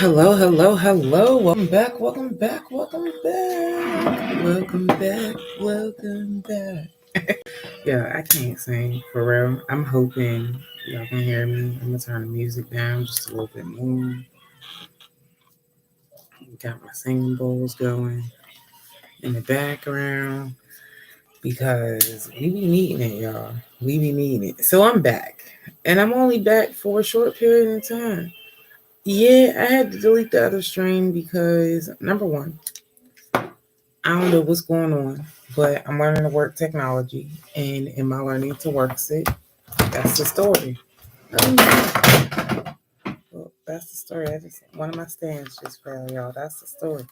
Hello, hello, hello. Welcome back, welcome back, welcome back. Welcome back, welcome back. Yeah, I can't sing for real. I'm hoping y'all can hear me. I'm gonna turn the music down just a little bit more. Got my singing bowls going in the background because we be needing it, y'all. We be needing it. So I'm back. And I'm only back for a short period of time. Yeah, I had to delete the other stream because number one, I don't know what's going on, but I'm learning to work technology, and in my learning to work it, that's the story. Well, that's the story. One of my stands just fell, y'all. That's the story.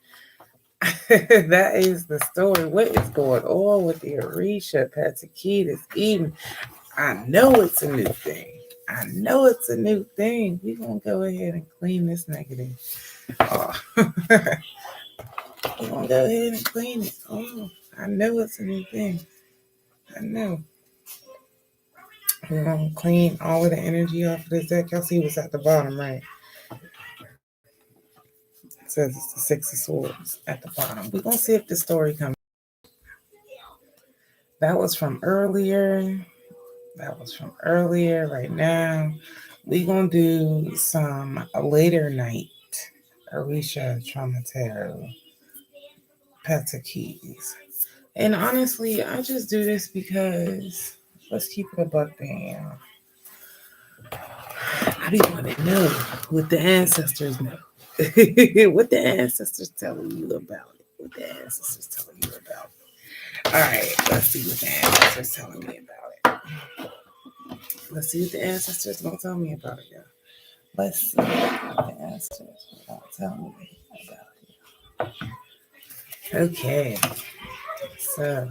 That is the story. What is going on with the Orisha Pataki this evening? I know it's a new thing. I know it's a new thing. We're gonna go ahead and clean this negative. Oh. We're gonna go ahead and clean it. Oh, I know it's a new thing. I know. We're gonna clean all of the energy off of this deck. Y'all see what's at the bottom, right? It says it's the Six of Swords at the bottom. We're gonna see if the story comes. That was from earlier. Right now, we're gonna do some later night Orisha Trauma Tarot Pentakes. And honestly, I just do this because let's keep it a buck there. I be wanting to know what the ancestors know. What the ancestors telling you about it. What the ancestors telling you about it. All right, let's see what the ancestors telling me about it. Let's see what the ancestors gonna tell me about it, y'all. Let's see what the ancestors gonna tell me about it. Okay, so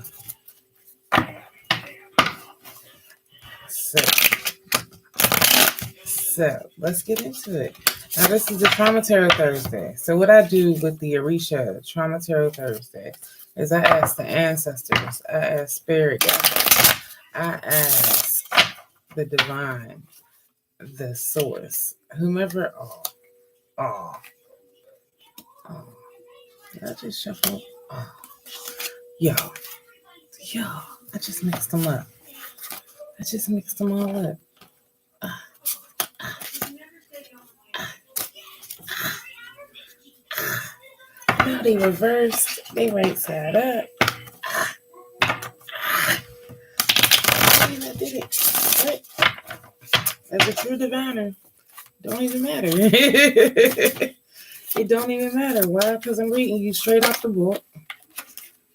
let's get into it. Now this is the Trauma Tarot Thursday. So what I do with the Orisha Trauma Tarot Thursday is I ask the ancestors, I ask spirit guides, I ask the divine, the source, whomever. Did I just shuffle? Y'all, I just mixed them up. I just mixed them all up. Now they reversed. They right side up. I did it. What? As a true diviner, don't even matter. It don't even matter. Why? Because I'm reading you straight off the book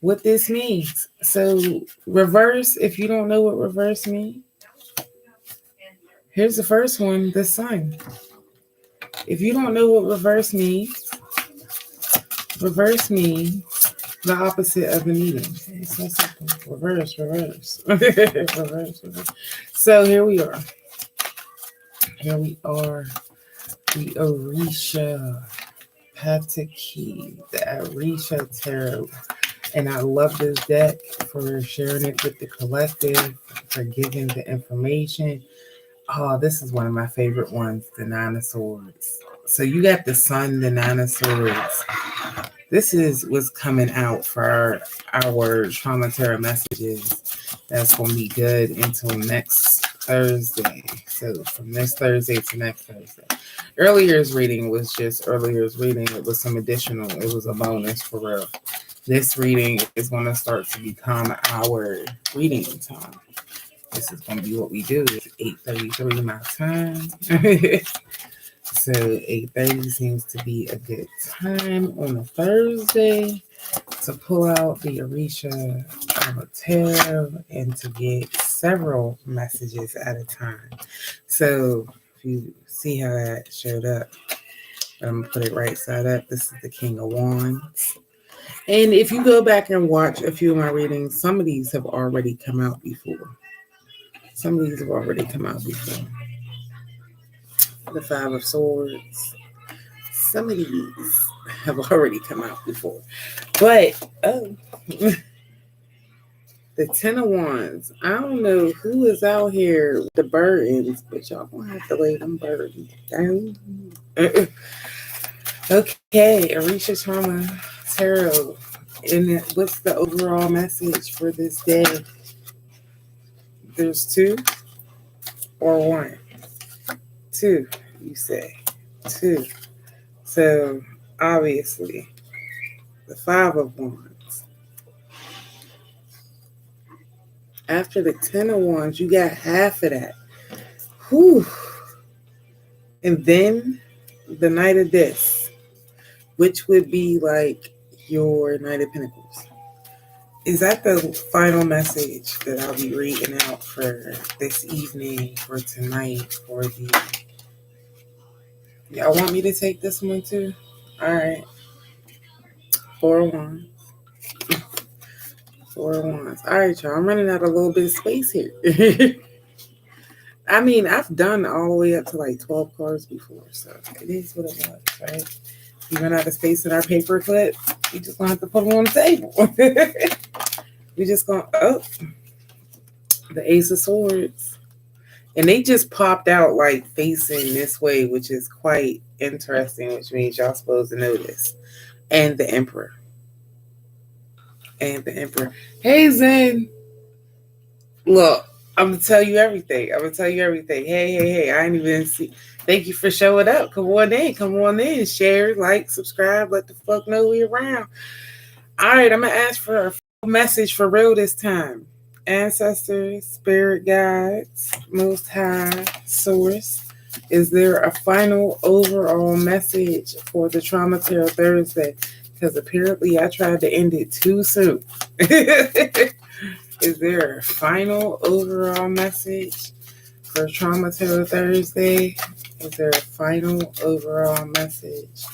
what this means. So reverse, if you don't know what reverse means, here's the first one, the sun. If you don't know what reverse means the opposite of the meaning. It's so simple. Reverse. Reverse. So here we are. The Orisha Pataki, the Orisha Tarot. And I love this deck for sharing it with the collective, for giving the information. Oh, this is one of my favorite ones, the Nine of Swords. So you got the Sun, the Nine of Swords. This is what's coming out for our Trauma Tarot messages. That's going to be good until next Thursday. So from this Thursday to next Thursday. Earlier's reading was just earlier's reading. It was some additional. It was a bonus for real. This reading is going to start to become our reading time. This is going to be what we do. It's 8:33 my time. So 8:30 seems to be a good time on a Thursday to pull out the Orisha Tarot and to get several messages at a time. So if you see how that showed up, I'm going to put it right side up. This is the King of Wands. And if you go back and watch a few of my readings, some of these have already come out before. The Five of Swords. Some of these have already come out before. But, the Ten of Wands. I don't know who is out here with the burdens, but y'all gonna have to lay them burdens down. Okay, Orisha Trauma Tarot. And what's the overall message for this day? There's two or one? Two, you say. Two. So, obviously, the Five of Wands. After the Ten of Wands, you got half of that. Whew. And then the Knight of Discs, which would be like your Knight of Pinnacles. Is that the final message that I'll be reading out for this evening, for tonight, for the... Y'all want me to take this one too? All right. Four of Wands. Four of Wands. All right, y'all. I'm running out a little bit of space here. I mean, I've done all the way up to like 12 cards before, so it is what it was, right? If you run out of space in our paper clip, we just gonna have to put them on the table. We just gonna, the Ace of Swords. And they just popped out like facing this way, which is quite interesting, which means y'all supposed to know this. And the Emperor. And the Emperor. Hey, Zen. Look, I'm going to tell you everything. Hey. I ain't even see. Thank you for showing up. Come on in. Share, like, subscribe. Let the fuck know we around. All right, I'm going to ask for a message for real this time. Ancestors, spirit guides, Most High, Source. Is there a final overall message for the Trauma Tarot Thursday? Because apparently I tried to end it too soon. Is there a final overall message for Trauma Tarot Thursday? Is there a final overall message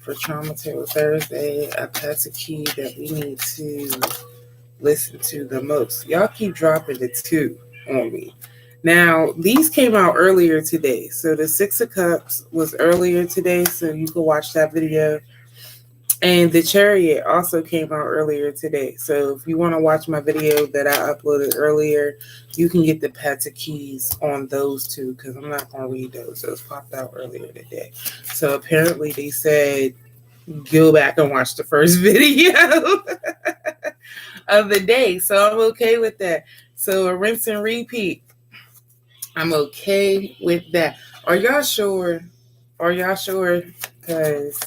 for Trauma Tarot Thursday? A Pataki that we need to listen to the most. Y'all keep dropping the two on me. Now, these came out earlier today. So the Six of Cups was earlier today, so you can watch that video. And the Chariot also came out earlier today. So if you want to watch my video that I uploaded earlier, you can get the Patakis on those two, because I'm not going to read those. Those popped out earlier today. So apparently they said, go back and watch the first video of the day. So I'm okay with that. So a rinse and repeat. I'm okay with that. Are y'all sure? Because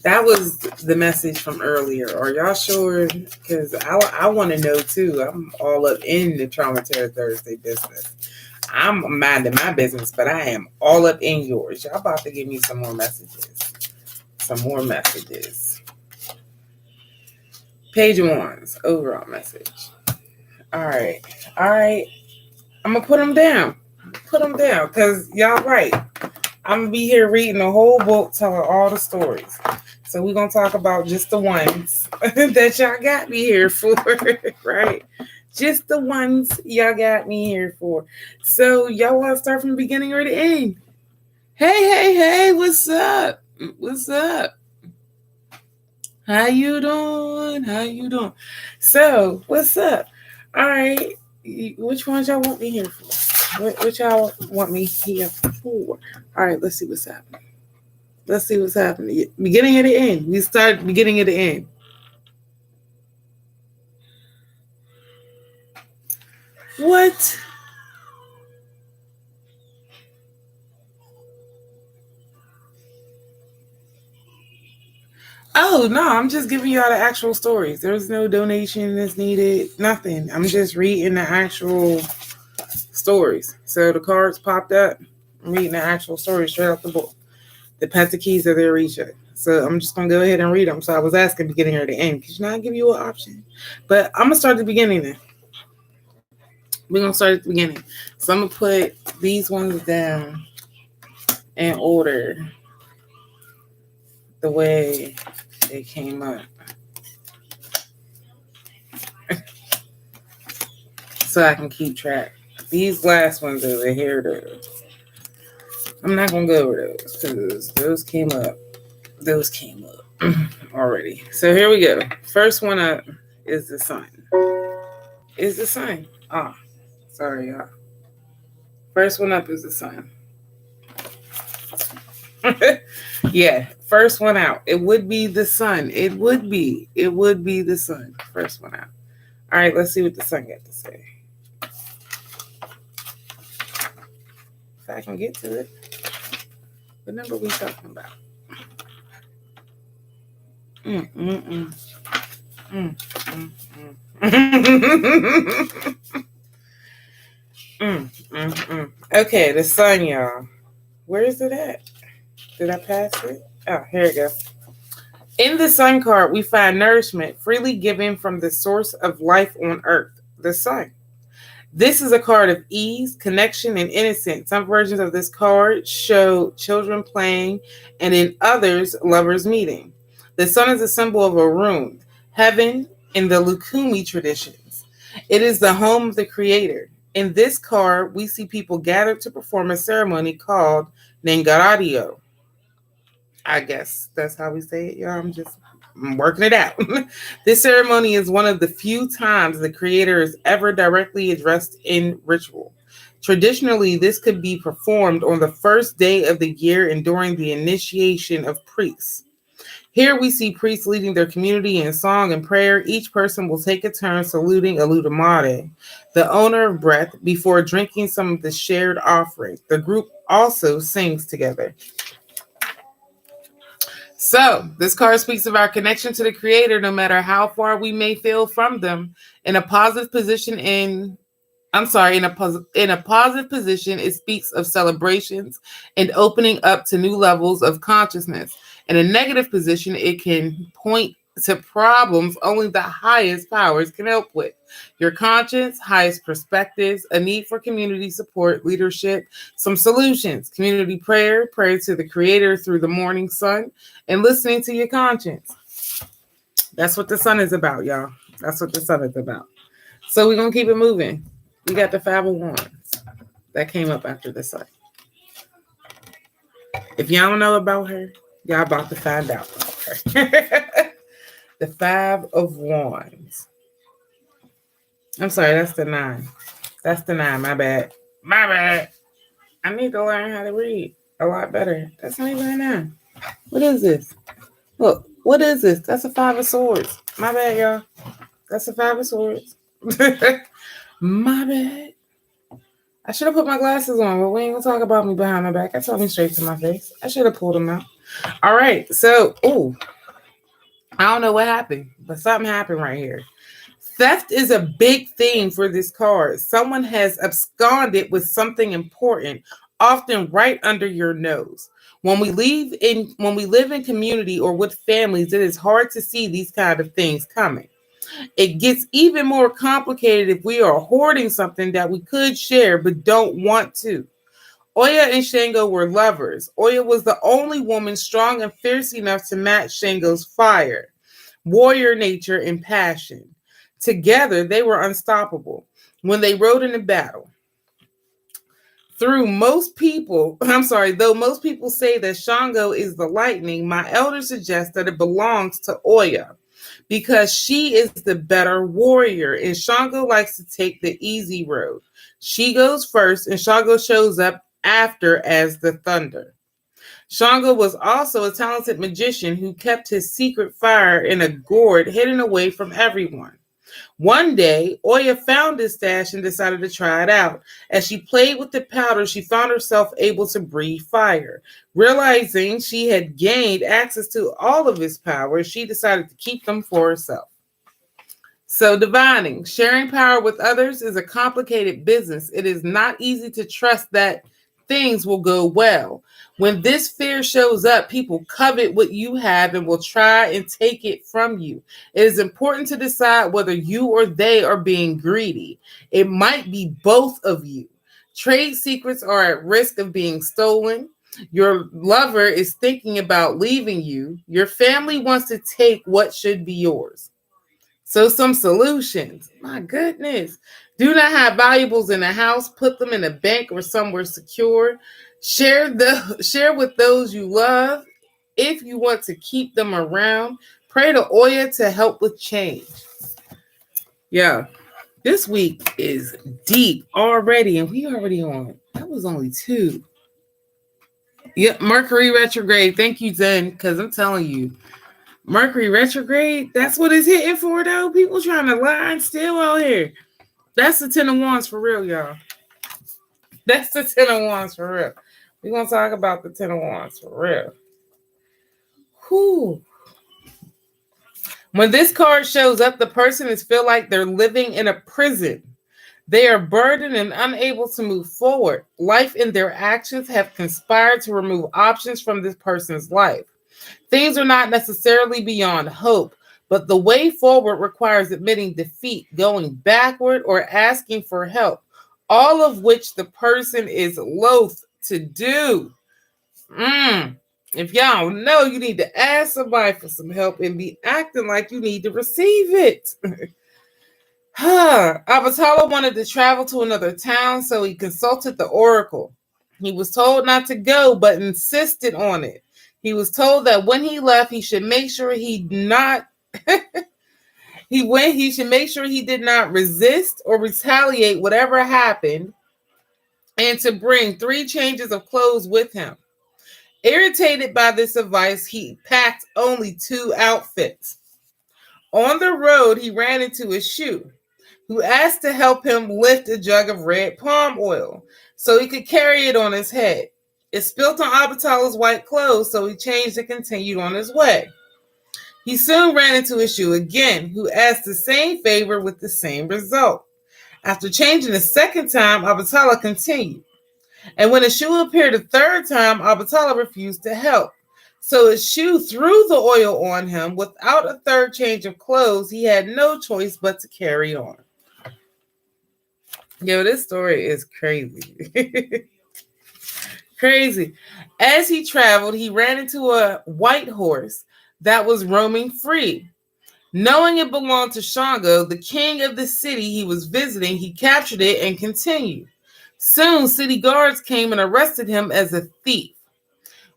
that was the message from earlier. Are y'all sure? Because I want to know too. I'm all up in the Trauma Tarot Thursday business. I'm minding my business, but I am all up in yours. Y'all about to give me some more messages. Page of Wands, overall message. All right. I'm going to put them down. Because y'all right. I'm going to be here reading the whole book, telling all the stories. So we're going to talk about just the ones that y'all got me here for, right? Just the ones y'all got me here for. So y'all want to start from the beginning or the end? Hey, what's up? How you doing? So, what's up? All right. Which ones y'all want me here for? What y'all want me here for? All right, let's see what's happening. Beginning of the end. We start beginning of the end. What? Oh, no, I'm just giving y'all the actual stories. There's no donation that's needed. Nothing. I'm just reading the actual stories. So the cards popped up. I'm reading the actual stories straight out the book. The Patakis are there, Orisha. So I'm just going to go ahead and read them. So I was asking beginning or the end. Because I give you an option. But I'm going to start at the beginning then. We're going to start at the beginning. So I'm going to put these ones down in order the way they came up. So I can keep track. These last ones over here, though, I'm not going to go over those because those came up already. So here we go. First one up is the sun. Sorry, y'all. First one up is the sun. Yeah, first one out. It would be the sun. It would be the sun. First one out. All right, let's see what the sun got to say. If I can get to it. What number we talking about? Okay, the sun, y'all. Where is it at? Did I pass it? Oh, here it goes. In the sun card, we find nourishment freely given from the source of life on earth, the sun. This is a card of ease, connection, and innocence. Some versions of this card show children playing, and in others, lovers meeting. The sun is a symbol of Arun, heaven in the Lukumi traditions. It is the home of the creator. In this card, we see people gathered to perform a ceremony called Nengaradio. I guess that's how we say it, y'all. I'm working it out. This ceremony is one of the few times the creator is ever directly addressed in ritual. Traditionally, this could be performed on the first day of the year and during the initiation of priests. Here we see priests leading their community in song and prayer. Each person will take a turn saluting Aludamare, the owner of breath, before drinking some of the shared offering. The group also sings together. So, this card speaks of our connection to the creator, no matter how far we may feel from them. In a positive position, it speaks of celebrations and opening up to new levels of consciousness. In a negative position, it can point to problems only the highest powers can help with. Your conscience, highest perspectives, a need for community support, leadership, some solutions, community prayer to the creator through the morning sun, and listening to your conscience. That's what the sun is about, y'all. That's what the sun is about. So we're going to keep it moving. We got the Five of Wands that came up after the sun. If y'all don't know about her, y'all about to find out about her. The Five of Wands. I'm sorry, that's the 9. That's the 9, my bad. My bad. I need to learn how to read a lot better. That's not even a 9. What is this? Look, what is this? That's a 5 of Swords. My bad, y'all. That's a 5 of Swords. My bad. I should have put my glasses on, but we ain't gonna talk about me behind my back. I told me straight to my face. I should have pulled them out. All right, so, I don't know what happened, but something happened right here. Theft is a big theme for this card. Someone has absconded with something important, often right under your nose. When we live in community or with families, it is hard to see these kind of things coming. It gets even more complicated if we are hoarding something that we could share but don't want to. Oya and Shango were lovers. Oya was the only woman strong and fierce enough to match Shango's fire, warrior nature, and passion. Together, they were unstoppable when they rode into battle. Though most people say that Shango is the lightning, my elders suggest that it belongs to Oya because she is the better warrior and Shango likes to take the easy road. She goes first and Shango shows up after as the thunder. Shango was also a talented magician who kept his secret fire in a gourd hidden away from everyone. One day, Oya found his stash and decided to try it out. As she played with the powder, she found herself able to breathe fire. Realizing she had gained access to all of his powers, she decided to keep them for herself. So, divining, sharing power with others is a complicated business. It is not easy to trust that things will go well. When this fear shows up, people covet what you have and will try and take it from you. It is important to decide whether you or they are being greedy. It might be both of you. Trade secrets are at risk of being stolen. Your lover is thinking about leaving you. Your family wants to take what should be yours. So some solutions. My goodness. Do not have valuables in a house. Put them in a bank or somewhere secure. Share with those you love. If you want to keep them around, pray to Oya to help with change. Yeah, this week is deep already, and we already on. That was only 2. Yep, Mercury retrograde. Thank you, Zen, because I'm telling you, Mercury retrograde, that's what it's hitting for, though. People trying to lie and steal out here. That's the 10 of Wands for real, y'all. That's the 10 of Wands for real. We're going to talk about the 10 of Wands for real. Whew. When this card shows up, the person is feel like they're living in a prison. They are burdened and unable to move forward. Life and their actions have conspired to remove options from this person's life. Things are not necessarily beyond hope, but the way forward requires admitting defeat, going backward, or asking for help, all of which the person is loath to do. If y'all don't know, you need to ask somebody for some help and be acting like you need to receive it. Avatala wanted to travel to another town, so he consulted the oracle. He was told not to go, but insisted on it. He was told that when he left, he should make sure he did not resist or retaliate whatever happened, and to bring 3 changes of clothes with him. Irritated by this advice, he packed only 2 outfits. On the road, he ran into a Shu, who asked to help him lift a jug of red palm oil so he could carry it on his head. It spilled on Avatala's white clothes, so he changed and continued on his way. He soon ran into a Shu again, who asked the same favor with the same result. After changing the second time, Avatala continued. And when a Shu appeared a third time, Avatala refused to help. So a Shu threw the oil on him. Without a third change of clothes, he had no choice but to carry on. Yo, this story is crazy. Crazy. As he traveled, he ran into a white horse that was roaming free. Knowing it belonged to Shango, the king of the city he was visiting, he captured it and continued. Soon, city guards came and arrested him as a thief.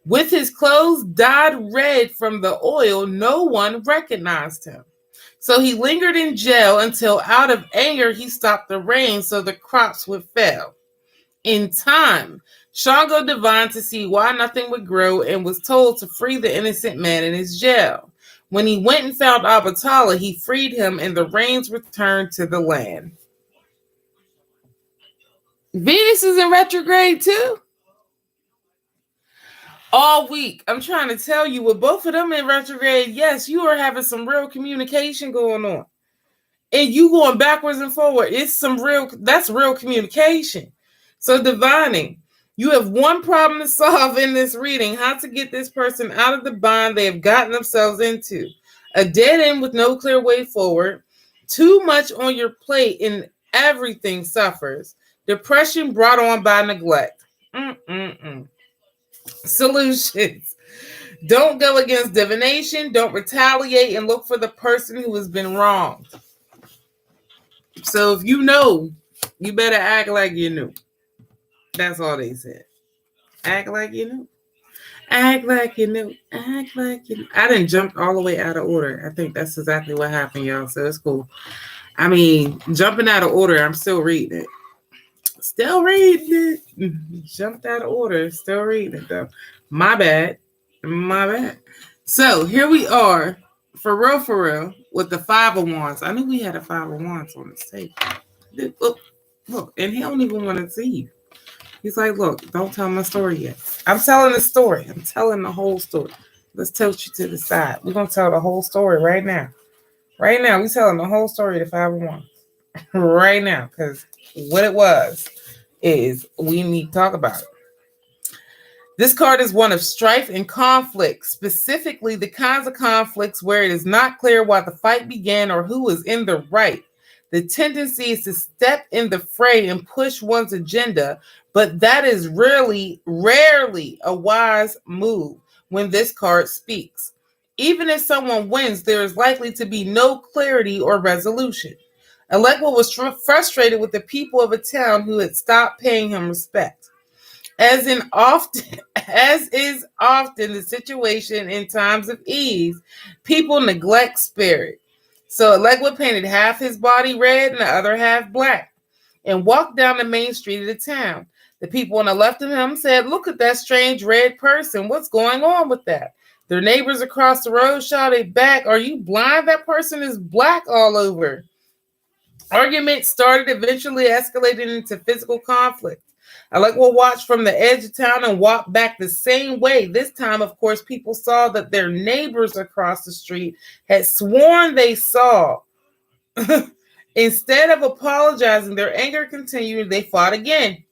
With his clothes dyed red from the oil, no one recognized him. So he lingered in jail until, out of anger, he stopped the rain so the crops would fail. In time, Shango divined to see why nothing would grow and was told to free the innocent man in his jail. When he went and found Avatala, he freed him and the rains returned to the land. Venus is in retrograde too. All week. I'm trying to tell you, with both of them in retrograde, yes, you are having some real communication going on. And you going backwards and forward. That's real communication. So divining, you have one problem to solve in this reading: how to get this person out of the bind they have gotten themselves into. A dead end with no clear way forward. Too much on your plate and everything suffers. Depression brought on by neglect. Solutions. Don't go against divination. Don't retaliate, and look for the person who has been wronged. So if you know, you better act like you knew. That's all they said. Act like you knew. Act like you knew. Act like you knew. I didn't jump all the way out of order. I think that's exactly what happened, y'all. So it's cool. I mean, jumping out of order, I'm still reading it. Still reading it. Jumped out of order. Still reading it, though. My bad. So here we are, for real, with the 5 of Wands. I knew we had a 5 of Wands on this table. Look, and he don't even want to see you. He's like, look, don't tell my story yet. I'm telling the story. I'm telling the whole story. Let's tilt you to the side. We're going to tell the whole story right now. Right now, we're telling the whole story of the 5 of Wands. Right now, because what it was is we need to talk about it. This card is one of strife and conflict, specifically the kinds of conflicts where it is not clear why the fight began or who is in the right. The tendency is to step in the fray and push one's agenda, but that is rarely a wise move when this card speaks. Even if someone wins, there is likely to be no clarity or resolution. Electwa was frustrated with the people of a town who had stopped paying him respect. As is often the situation in times of ease, people neglect spirit. So Electwa painted half his body red and the other half black and walked down the main street of the town. The people on the left of him said, "Look at that strange red person. What's going on with that?" Their neighbors across the road shouted back, "Are you blind? That person is black all over." Arguments started, eventually escalating into physical conflict. Alec will watch from the edge of town and walk back the same way. This time, of course, people saw that their neighbors across the street had sworn they saw. Instead of apologizing, their anger continued. They fought again.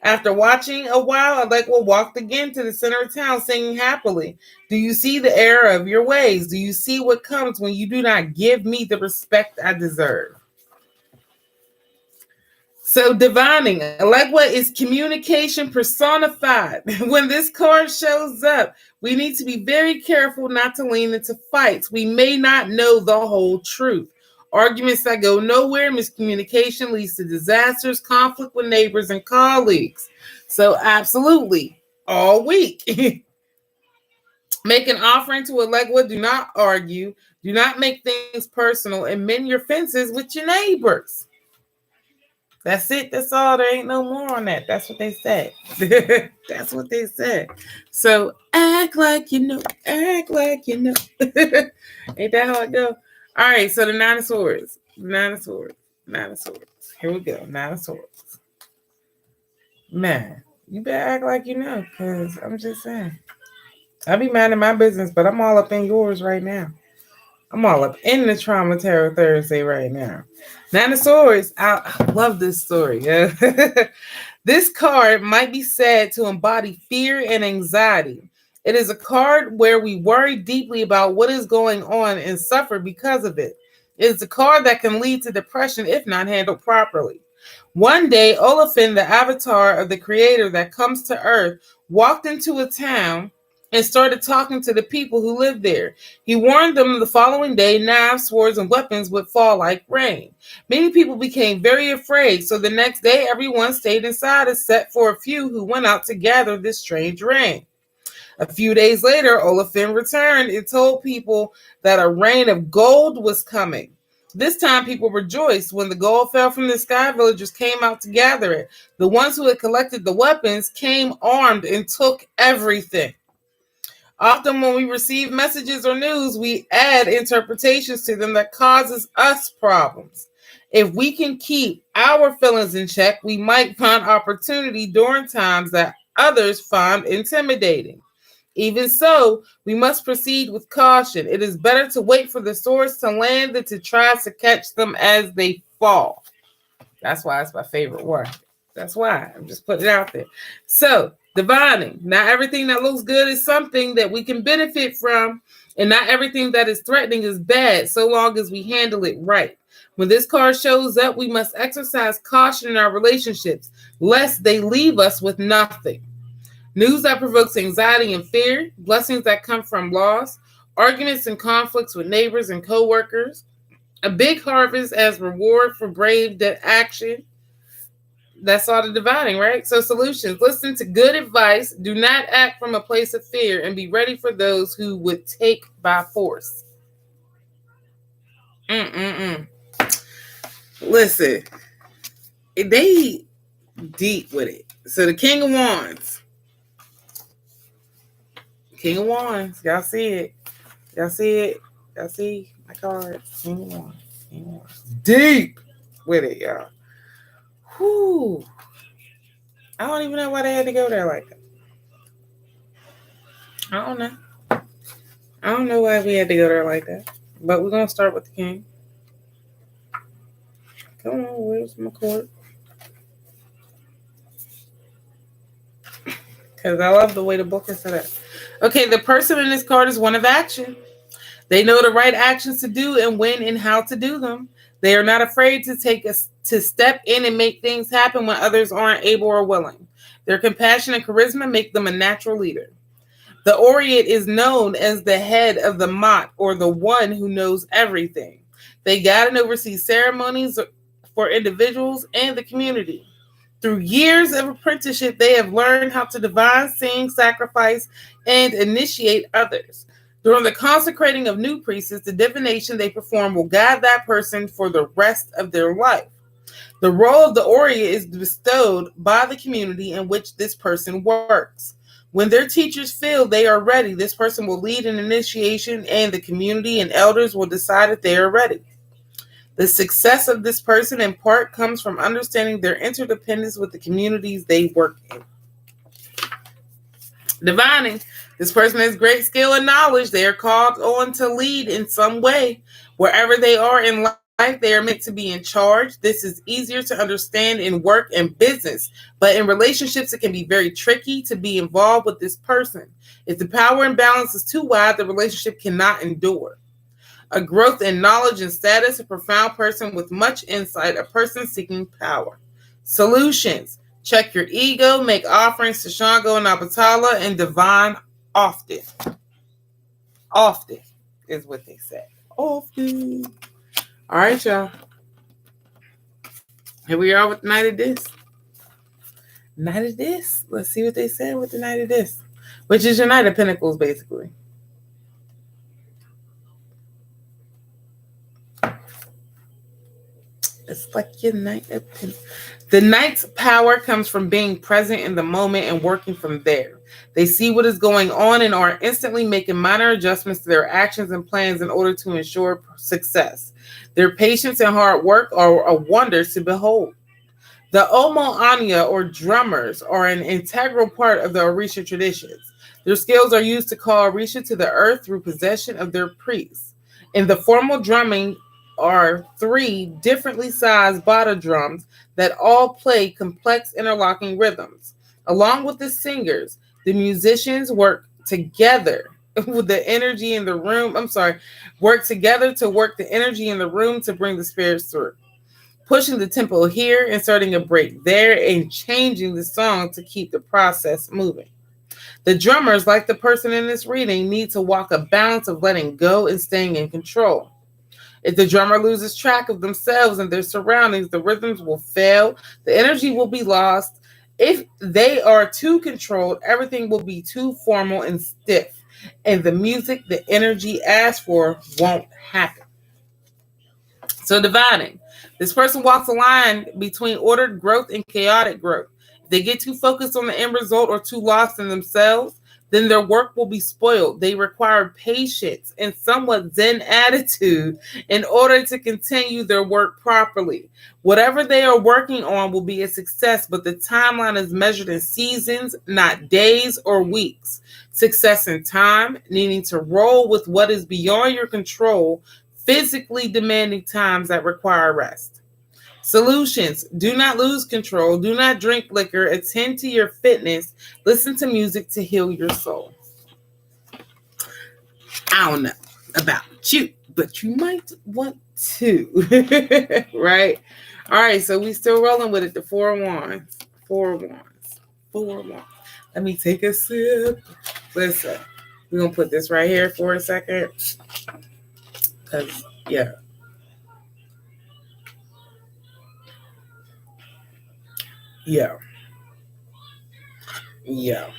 After watching a while, Alec will walk again to the center of town, singing happily. "Do you see the error of your ways? Do you see what comes when you do not give me the respect I deserve?" So divining, Elegua is communication personified. When this card shows up, we need to be very careful not to lean into fights. We may not know the whole truth. Arguments that go nowhere, miscommunication leads to disasters, conflict with neighbors and colleagues. So absolutely, all week. Make an offering to Elegua. Do not argue. Do not make things personal, and mend your fences with your neighbors. That's it. That's all. There ain't no more on that. That's what they said. That's what they said. So act like you know. Act like you know. Ain't that how it go? All right. So the Nine of Swords. Nine of Swords. Nine of Swords. Here we go. Nine of Swords. Man, you better act like you know, because I'm just saying. I be minding my business, but I'm all up in yours right now. I'm all up in the Trauma Tarot Thursday right now. Nine of Swords. I love this story. Yeah. This card might be said to embody fear and anxiety. It is a card where we worry deeply about what is going on and suffer because of it. It is a card that can lead to depression if not handled properly. One day, Olafin, the avatar of the creator that comes to Earth, walked into a town and started talking to the people who lived there. He warned them the following day knives, swords, and weapons would fall like rain. Many people became very afraid, so the next day everyone stayed inside except for a few who went out to gather this strange rain. A few days later, Olafin returned and told people that a rain of gold was coming. This time people rejoiced. When the gold fell from the sky, villagers came out to gather it. The ones who had collected the weapons came armed and took everything. Often when we receive messages or news, we add interpretations to them that causes us problems. If we can keep our feelings in check, we might find opportunity during times that others find intimidating. Even so, we must proceed with caution. It is better to wait for the swords to land than to try to catch them as they fall. That's why it's my favorite word. That's why. I'm just putting it out there. So, divining. Not everything that looks good is something that we can benefit from, and not everything that is threatening is bad, so long as we handle it right. When this card shows up, we must exercise caution in our relationships, lest they leave us with nothing. News that provokes anxiety and fear, blessings that come from loss, arguments and conflicts with neighbors and co-workers, a big harvest as reward for brave action. That's all the dividing, right? So solutions. Listen to good advice. Do not act from a place of fear, and be ready for those who would take by force. Listen, they deep with it. So the King of Wands. King of Wands. Y'all see it. Y'all see it. Y'all see my cards. King of Wands. King of Wands. Deep with it, y'all. Whew. I don't even know why they had to go there like that. I don't know. I don't know why we had to go there like that. But we're going to start with the King. Come on, where's my cord? Because I love the way the book is set up. Okay, the person in this card is one of action. They know the right actions to do and when and how to do them. They are not afraid to step in and make things happen when others aren't able or willing. Their compassion and charisma make them a natural leader. The Oriate is known as the head of the Mott, or the one who knows everything. They guide and oversee ceremonies for individuals and the community. Through years of apprenticeship, they have learned how to divine, sing, sacrifice, and initiate others. During the consecrating of new priests, the divination they perform will guide that person for the rest of their life. The role of the Oria is bestowed by the community in which this person works. When their teachers feel they are ready, this person will lead an initiation, and the community and elders will decide if they are ready. The success of this person in part comes from understanding their interdependence with the communities they work in. Divining. This person has great skill and knowledge. They are called on to lead in some way. Wherever they are in life, they are meant to be in charge. This is easier to understand in work and business, but in relationships, it can be very tricky to be involved with this person. If the power imbalance is too wide, the relationship cannot endure. A growth in knowledge and status, a profound person with much insight, a person seeking power. Solutions. Check your ego, make offerings to Shango and Abatala, and divine often. Often is what they say. Often. All right, y'all. Here we are with the Night of This. Night of This. Let's see what they said with the Night of This, which is your Night of Pinnacles, basically. It's like your Night of Pinnacles. The Knight's power comes from being present in the moment and working from there. They see what is going on and are instantly making minor adjustments to their actions and plans in order to ensure success. Their patience and hard work are a wonder to behold. The Omo Anya, or drummers, are an integral part of the Orisha traditions. Their skills are used to call Orisha to the earth through possession of their priests. In the formal drumming are 3 differently sized bata drums that all play complex interlocking rhythms. Along with the singers, the musicians work together with the energy in the room. Work together to work the energy in the room to bring the spirits through. Pushing the tempo here, inserting a break there, and changing the song to keep the process moving. The drummers, like the person in this reading, need to walk a balance of letting go and staying in control. If the drummer loses track of themselves and their surroundings, the rhythms will fail, the energy will be lost. If they are too controlled, everything will be too formal and stiff, and the music the energy asked for won't happen. So dividing. This person walks a line between ordered growth and chaotic growth. If they get too focused on the end result or too lost in themselves, then their work will be spoiled. They require patience and somewhat Zen attitude in order to continue their work properly. Whatever they are working on will be a success, but the timeline is measured in seasons, not days or weeks. Success in time, needing to roll with what is beyond your control, physically demanding times that require rest. Solutions. Do not lose control. Do not drink liquor. Attend to your fitness. Listen to music to heal your soul. I don't know about you, but you might want to. Right? All right, so we still rolling with it. The 4 wands. 4 wands. 4 wands. Let me take a sip. Listen, we're going to put this right here for a second. Because, yeah. Yeah. Yeah.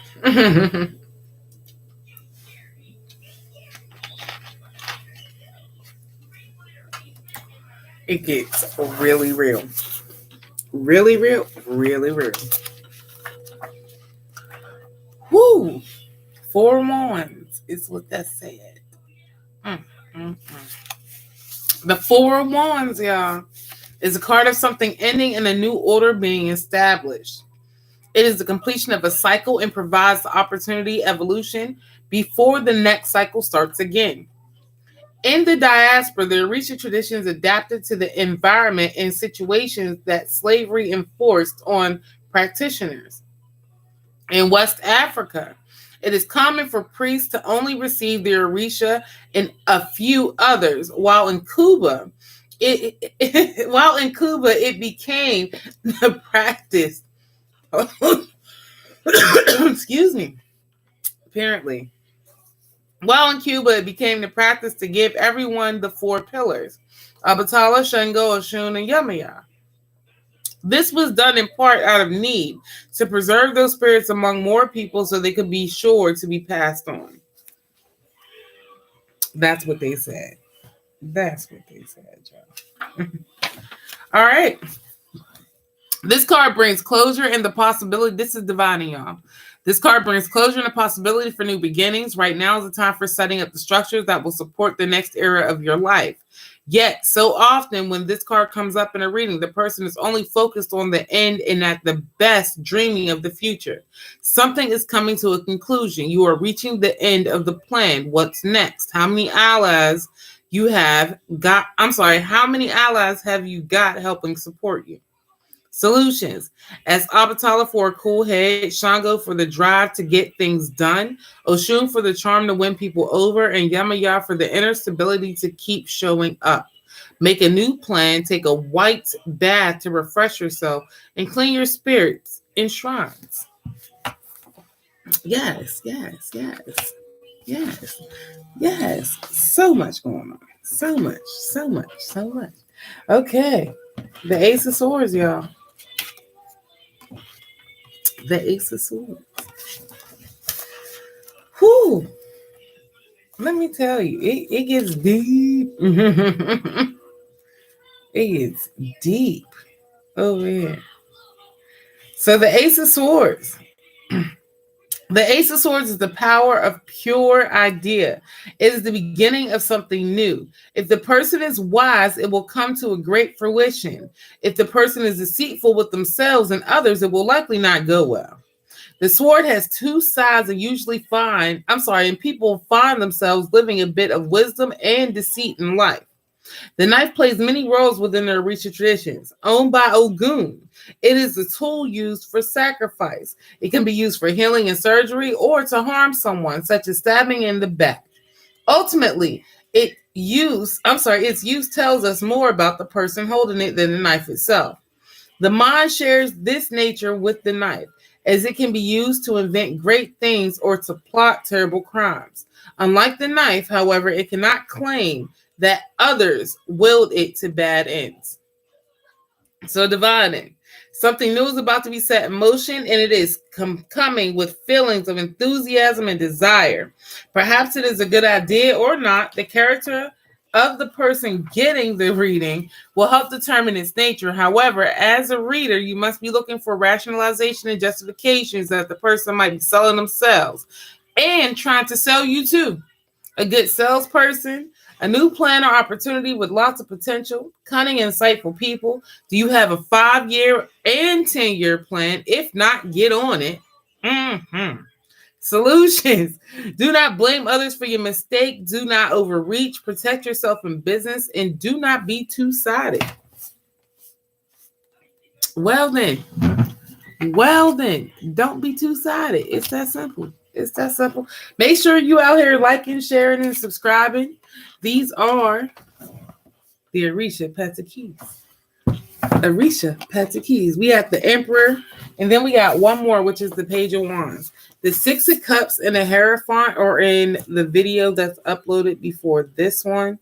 It gets really real. Really real. Really real. Woo! 4 wands is what that said. The 4 wands, y'all, is a card of something ending and a new order being established. It is the completion of a cycle and provides the opportunity evolution before the next cycle starts again. In the diaspora, the Orisha traditions adapted to the environment and situations that slavery enforced on practitioners. In West Africa, it is common for priests to only receive the Orisha and a few others, while in Cuba, it became the practice. Excuse me. Apparently. While in Cuba, it became the practice to give everyone the 4 pillars: Abatala, Shango, Oshun, and Yamaya. This was done in part out of need to preserve those spirits among more people so they could be sure to be passed on. That's what they said. That's what they said, Joe. All right. This card brings closure and the possibility. This is divining, y'all. This card brings closure and the possibility for new beginnings. Right now is the time for setting up the structures that will support the next era of your life. Yet, so often when this card comes up in a reading, the person is only focused on the end and at the best dreaming of the future. Something is coming to a conclusion. You are reaching the end of the plan. What's next? How many allies you have got? How many allies have you got helping support you? Solutions. As Abatala for a cool head, Shango for the drive to get things done, Oshun for the charm to win people over, and Yamaya for the inner stability to keep showing up. Make a new plan, take a white bath to refresh yourself, and clean your spirits in shrines. Yes. So much going on. So much. Okay. The Ace of Swords, y'all. The Ace of Swords. Whew. Let me tell you, it gets deep. It gets deep over here. So the Ace of Swords. The Ace of Swords is the power of pure idea. It is the beginning of something new. If the person is wise, it will come to a great fruition. If the person is deceitful with themselves and others, it will likely not go well. The sword has two sides and and people find themselves living a bit of wisdom and deceit in life. The knife plays many roles within the Orisha traditions. Owned by Ogun, it is a tool used for sacrifice. It can be used for healing and surgery or to harm someone, such as stabbing in the back. Ultimately, its use tells us more about the person holding it than the knife itself. The mind shares this nature with the knife, as it can be used to invent great things or to plot terrible crimes. Unlike the knife, however, it cannot claim that others willed it to bad ends. So divining. Something new is about to be set in motion, and it is coming with feelings of enthusiasm and desire. Perhaps it is a good idea or not. The character of the person getting the reading will help determine its nature. However, as a reader, you must be looking for rationalization and justifications that the person might be selling themselves and trying to sell you too. A good salesperson, a new plan or opportunity with lots of potential, cunning, insightful people. Do you have a 5-year and 10-year plan? If not, get on it. Solutions. Do not blame others for your mistake. Do not overreach. Protect yourself in business and do not be two-sided. Well then, don't be two-sided. It's that simple. Make sure you out here liking, sharing, and subscribing. These are the Orisha Pataki. We have the Emperor, and then we got one more, which is the Page of Wands. The Six of Cups and the Hierophant are in the video that's uploaded before this one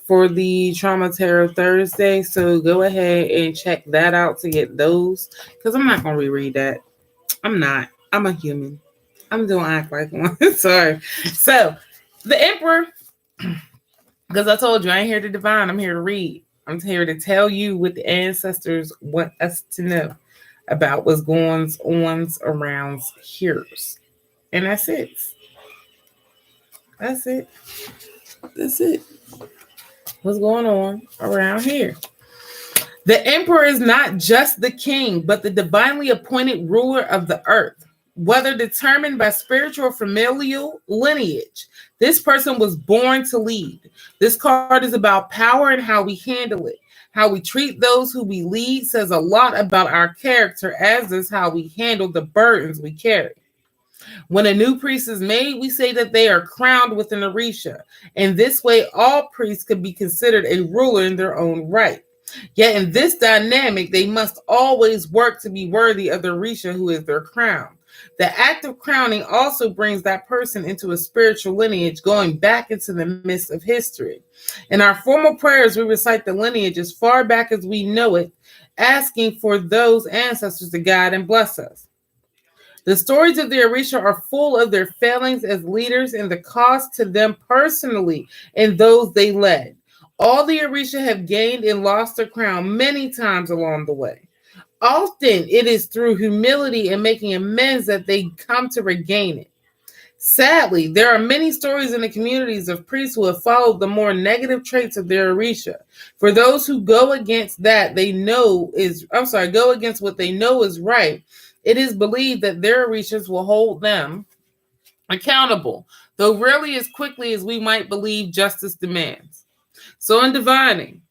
for the Trauma Tarot Thursday. So go ahead and check that out to get those, because I'm not going to reread that. I'm not. I'm a human. I'm doing act like one. Sorry. So the Emperor, because I told you I ain't here to divine. I'm here to read. I'm here to tell you what the ancestors want us to know about what's going on around here. And that's it. What's going on around here? The Emperor is not just the king, but the divinely appointed ruler of the earth. Whether determined by spiritual or familial lineage, this person was born to lead. This card is about power and how we handle it. How we treat those who we lead says a lot about our character, as is how we handle the burdens we carry. When a new priest is made, we say that they are crowned with an Orisha. In this way, all priests could be considered a ruler in their own right. Yet in this dynamic, they must always work to be worthy of the Orisha who is their crown. The act of crowning also brings that person into a spiritual lineage, going back into the midst of history. In our formal prayers, we recite the lineage as far back as we know it, asking for those ancestors to guide and bless us. The stories of the Orisha are full of their failings as leaders and the cost to them personally and those they led. All the Orisha have gained and lost their crown many times along the way. Often it is through humility and making amends that they come to regain it. Sadly, there are many stories in the communities of priests who have followed the more negative traits of their Orisha. For those who go against go against what they know is right, it is believed that their Orishas will hold them accountable, though rarely as quickly as we might believe justice demands. So in divining,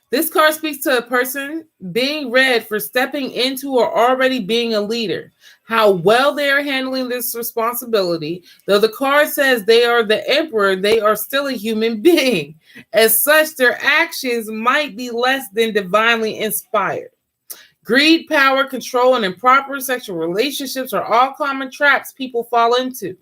this card speaks to a person being read for stepping into or already being a leader, how well they are handling this responsibility. Though the card says they are the emperor, they are still a human being. As such, their actions might be less than divinely inspired. Greed, power, control, and improper sexual relationships are all common traps people fall into.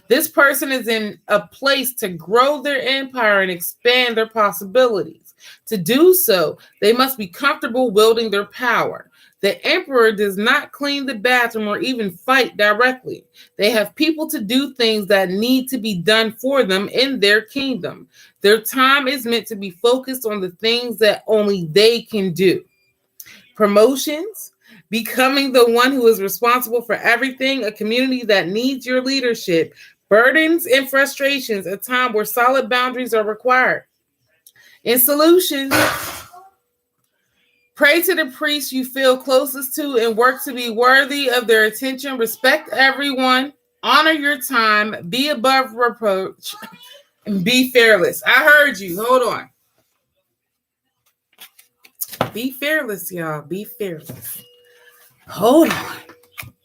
This person is in a place to grow their empire and expand their possibilities. To do so, they must be comfortable wielding their power. The emperor does not clean the bathroom or even fight directly. They have people to do things that need to be done for them in their kingdom. Their time is meant to be focused on the things that only they can do. Promotions, becoming the one who is responsible for everything, a community that needs your leadership, burdens and frustrations, a time where solid boundaries are required. In solutions, pray to the priest you feel closest to and work to be worthy of their attention. Respect everyone, honor your time, be above reproach, and be fearless. I heard you. Hold on. Be fearless, y'all. Be fearless. Hold on.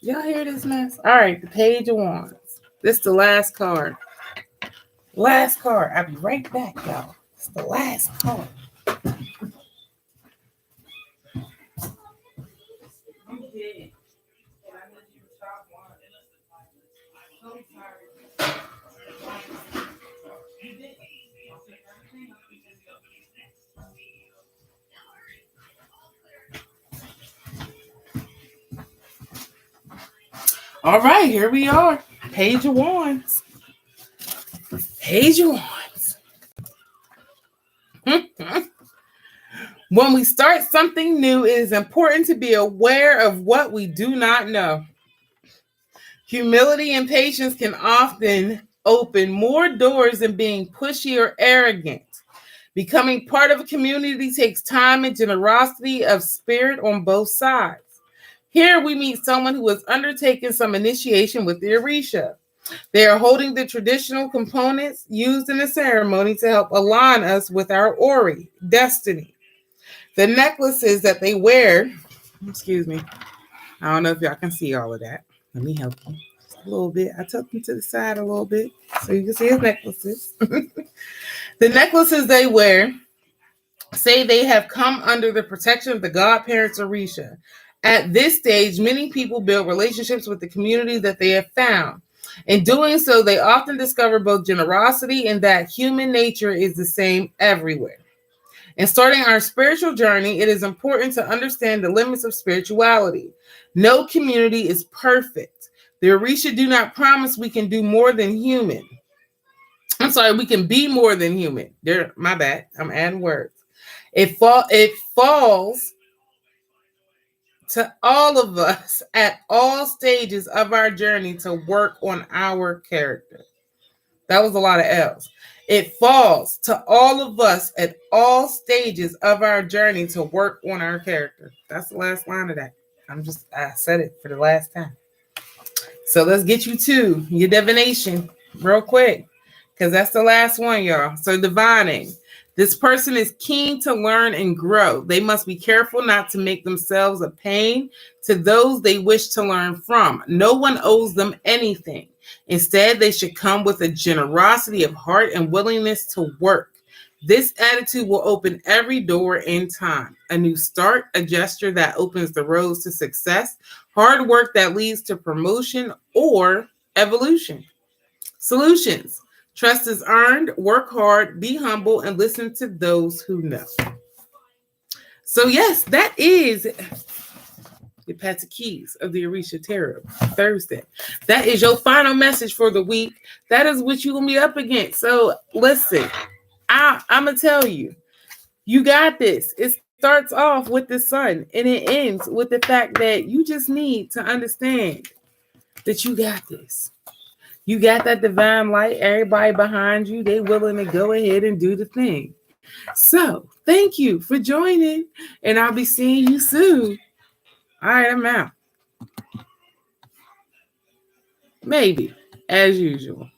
Y'all hear this mess? All right, the Page of Wands. This is the last card. Last card. I'll be right back, y'all. It's the last card. All right, here we are. Page of Wands. Page of Wands. When we start something new, it is important to be aware of what we do not know. Humility and patience can often open more doors than being pushy or arrogant. Becoming part of a community takes time and generosity of spirit on both sides. Here we meet someone who has undertaken some initiation with the Orisha. They are holding the traditional components used in the ceremony to help align us with our Ori, destiny. The necklaces that they wear, excuse me, I don't know if y'all can see all of that. Let me help you just a little bit. I took them to the side a little bit so you can see his necklaces. The necklaces they wear say they have come under the protection of the godparents Orisha. At this stage, many people build relationships with the community that they have found. In doing so, they often discover both generosity and that human nature is the same everywhere. In starting our spiritual journey, it is important to understand the limits of spirituality. No community is perfect. The Orisha do not promise we can do more than human. We can be more than human. My bad. I'm adding words. It falls to all of us at all stages of our journey to work on our character. That was a lot of L's. It falls to all of us at all stages of our journey to work on our character. That's the last line of that. I said it for the last time. So let's get you to your divination real quick, because that's the last one, y'all. So divining. This person is keen to learn and grow. They must be careful not to make themselves a pain to those they wish to learn from. No one owes them anything. Instead, they should come with a generosity of heart and willingness to work. This attitude will open every door in time. A new start, a gesture that opens the roads to success, hard work that leads to promotion or evolution. Solutions. Trust is earned, work hard, be humble, and listen to those who know. So yes, that is the Pataki of the Orisha Tarot Thursday. That is your final message for the week. That is what you're going to be up against. So listen, I'm going to tell you, you got this. It's starts off with the sun and it ends with the fact that you just need to understand that you got this. You got that divine light, everybody behind you, they willing to go ahead and do the thing. So thank you for joining, and I'll be seeing you soon. All right, I'm out. Maybe, as usual.